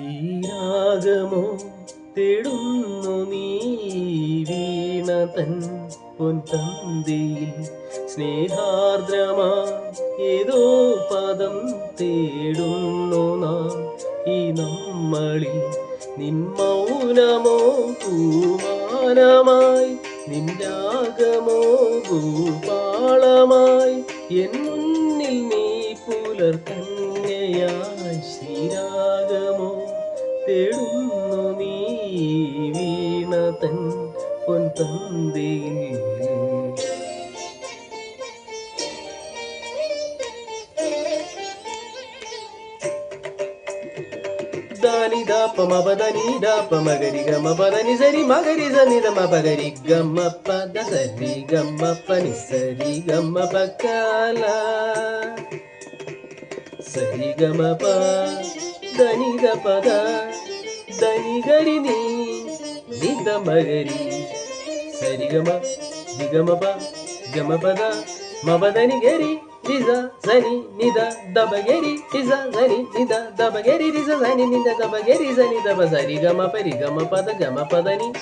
ശ്രീരാഗമോ തേടുന്നു നീ വീണ തൻ പൊൻതന്തിയിൽ സ്നേഹാർദ്രമാ ഏതോ പദം തേടുന്നു നാം ഈ നമ്മളിൽ നിൻ മൗനമോ പൂമാനമായി നിൻ രാഗമോ ഭൂപാളമായി എൻ മുന്നിൽ നീ പുലർക്കന്യയായി ശ്രീരാഗമോ തേടുന്നു നീ വീണ തൻ പൊൻതന്തിയിൽ దని దాప మబదని దాప మగరి గమ పదని సరి మగరి సని దమ పగరి గమ పద సరి గమ పని సరి గమ పక్కల సరి గమ ప దని ద పద దని గరి ని ద మగరి సరి గమ ది గమ ప గమ పద మబదని గరి Riza zani nida daba geri riza zani nida daba geri riza zani nida daba geri zani daba zari gama pari gama pada ni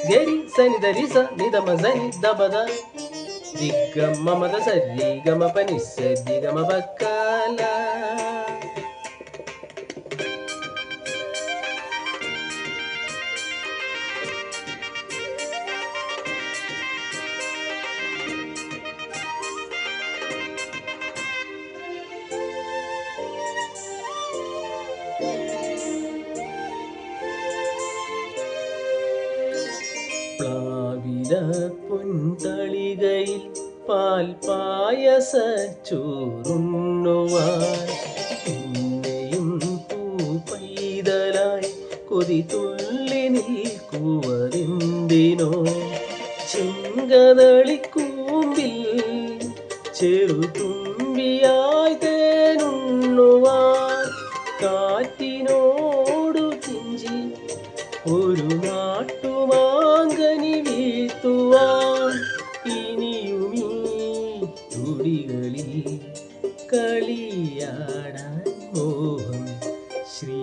geri zani da riza nida mazani daba da digama mada sari gama pani sari gama bakala പ്ലാവില പൊൻതളികയിൽ പാൽ പായസ ചോറുണ്ണുവാൻ പിന്നെയും പൂപ്പൈതലായി കൊതി തുള്ളി നിൽക്കുവതെന്തിനോ ചെങ്കതളിക്കൂമ്പിൽ ചെറുതുമ്പിയായി തേനുണ്ണുവാൻ കാറ്റിനോടു തിഞ്ചി ഒരു നാട്ടുമാങ്കനി വീഴ്ത്തുവാൻ ഇനിയുമീ തുടികളിൽ കളിയാടാൻ മോഹം ശ്രീ